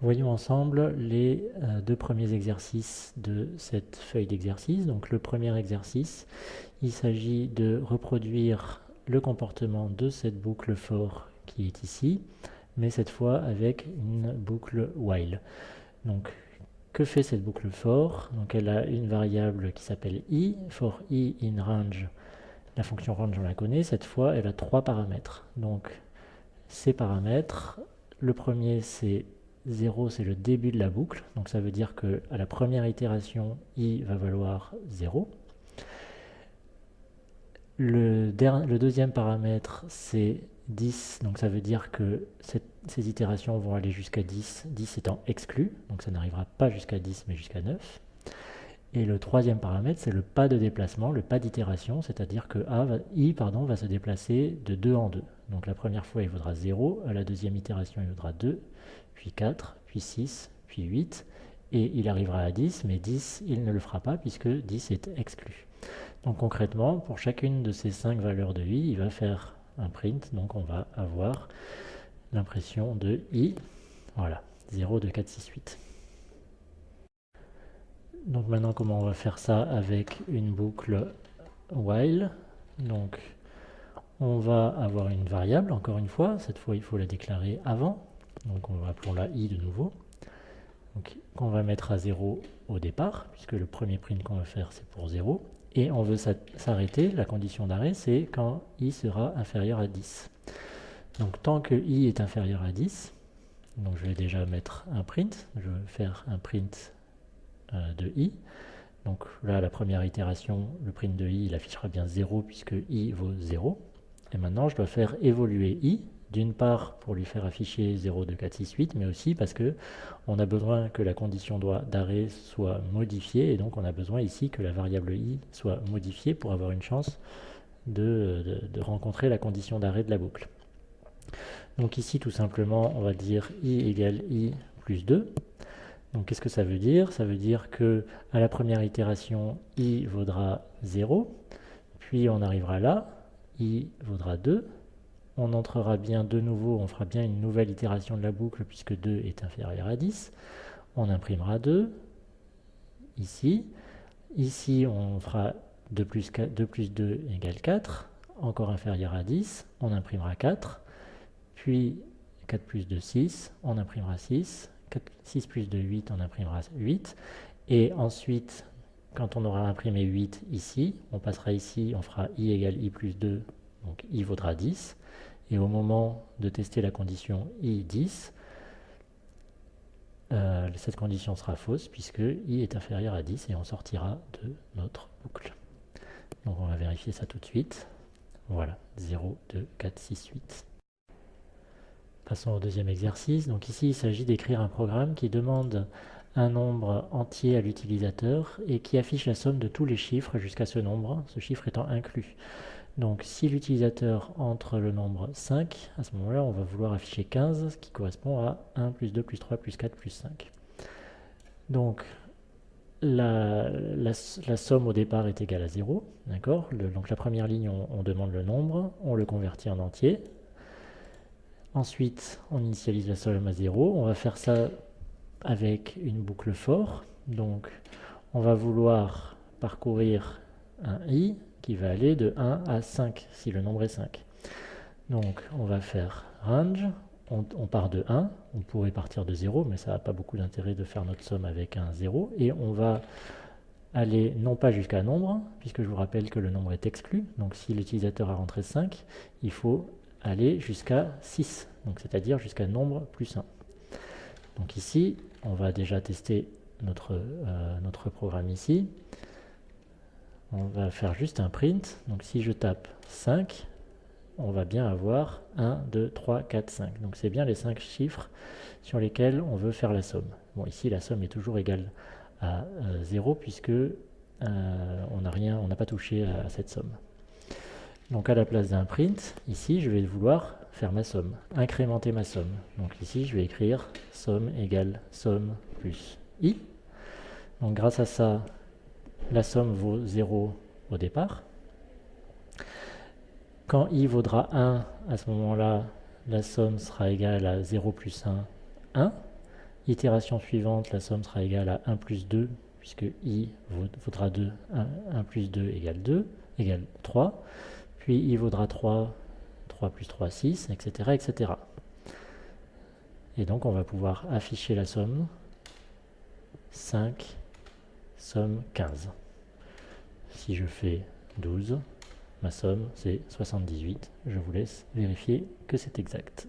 Voyons ensemble les deux premiers exercices de cette feuille d'exercice. Donc le premier exercice, il s'agit de reproduire le comportement de cette boucle for qui est ici, mais cette fois avec une boucle while. Donc que fait cette boucle for? Donc elle a une variable qui s'appelle i, for i in range. La fonction range on la connaît, cette fois elle a trois paramètres. Donc ces paramètres, le premier c'est 0, c'est le début de la boucle, donc ça veut dire que à la première itération, i va valoir 0. Le deuxième paramètre, c'est 10, donc ça veut dire que ces itérations vont aller jusqu'à 10, 10 étant exclu, donc ça n'arrivera pas jusqu'à 10, mais jusqu'à 9. Et le troisième paramètre, c'est le pas de déplacement, le pas d'itération, c'est-à-dire que i va se déplacer de 2 en 2. Donc la première fois, il vaudra 0, à la deuxième itération, il vaudra 2, puis 4, puis 6, puis 8, et il arrivera à 10, mais 10, il ne le fera pas puisque 10 est exclu. Donc concrètement, pour chacune de ces 5 valeurs de i, il va faire un print, donc on va avoir l'impression de i, voilà, 0, 2, 4, 6, 8. Donc maintenant, comment on va faire ça avec une boucle while? Donc on va avoir une variable, encore une fois, cette fois il faut la déclarer avant, donc appelons-la i de nouveau, donc qu'on va mettre à 0 au départ, puisque le premier print qu'on va faire c'est pour 0, et on veut s'arrêter, la condition d'arrêt c'est quand i sera inférieur à 10. Donc tant que i est inférieur à 10, donc je vais déjà mettre un print, je vais faire un print de i. Donc là, la première itération, le print de i, il affichera bien 0 puisque i vaut 0. Et maintenant, je dois faire évoluer i, d'une part pour lui faire afficher 0, 2, 4, 6, 8, mais aussi parce que on a besoin que la condition d'arrêt soit modifiée, et donc on a besoin ici que la variable i soit modifiée pour avoir une chance de rencontrer la condition d'arrêt de la boucle. Donc ici, tout simplement, on va dire i égale i plus 2. Donc qu'est-ce que ça veut dire? Ça veut dire que à la première itération, i vaudra 0, puis on arrivera là, i vaudra 2, on entrera bien de nouveau, on fera bien une nouvelle itération de la boucle puisque 2 est inférieur à 10, on imprimera 2, ici, ici on fera 2 plus 2 égale 4, encore inférieur à 10, on imprimera 4, puis 4 plus 2, 6, on imprimera 6, 6 plus 2, 8, on imprimera 8. Et ensuite, quand on aura imprimé 8 ici, on passera ici, on fera i égale i plus 2, donc i vaudra 10. Et au moment de tester la condition i 10, cette condition sera fausse puisque i est inférieur à 10 et on sortira de notre boucle. Donc on va vérifier ça tout de suite. Voilà, 0, 2, 4, 6, 8. Passons au deuxième exercice. Donc ici, il s'agit d'écrire un programme qui demande un nombre entier à l'utilisateur et qui affiche la somme de tous les chiffres jusqu'à ce nombre, ce chiffre étant inclus. Donc si l'utilisateur entre le nombre 5, à ce moment-là, on va vouloir afficher 15, ce qui correspond à 1, plus 2, plus 3, plus 4, plus 5. Donc la somme au départ est égale à 0, d'accord? Donc la première ligne, on demande le nombre, on le convertit en entier. Ensuite, on initialise la somme à 0. On va faire ça avec une boucle for. Donc, on va vouloir parcourir un i qui va aller de 1 à 5, si le nombre est 5. Donc, on va faire range. On part de 1. On pourrait partir de 0, mais ça n'a pas beaucoup d'intérêt de faire notre somme avec un 0. Et on va aller non pas jusqu'à nombre, puisque je vous rappelle que le nombre est exclu. Donc, si l'utilisateur a rentré 5, il faut aller jusqu'à 6, donc c'est-à-dire jusqu'à nombre plus 1. Donc ici, on va déjà tester notre programme ici. On va faire juste un print. Donc si je tape 5, on va bien avoir 1, 2, 3, 4, 5. Donc c'est bien les 5 chiffres sur lesquels on veut faire la somme. Bon, ici la somme est toujours égale à 0 puisque on n'a pas touché à cette somme. Donc à la place d'un print, ici je vais vouloir faire ma somme, incrémenter ma somme. Donc ici je vais écrire somme égale somme plus i. Donc grâce à ça, la somme vaut 0 au départ. Quand i vaudra 1, à ce moment-là, la somme sera égale à 0 plus 1, 1. Itération suivante, la somme sera égale à 1 plus 2, puisque i vaudra 2, 1 plus 2 égale 2, égale 3, puis i vaudra 3, 3 plus 3, 6, etc., etc. Et donc on va pouvoir afficher la somme 5, somme 15. Si je fais 12, ma somme c'est 78. Je vous laisse vérifier que c'est exact.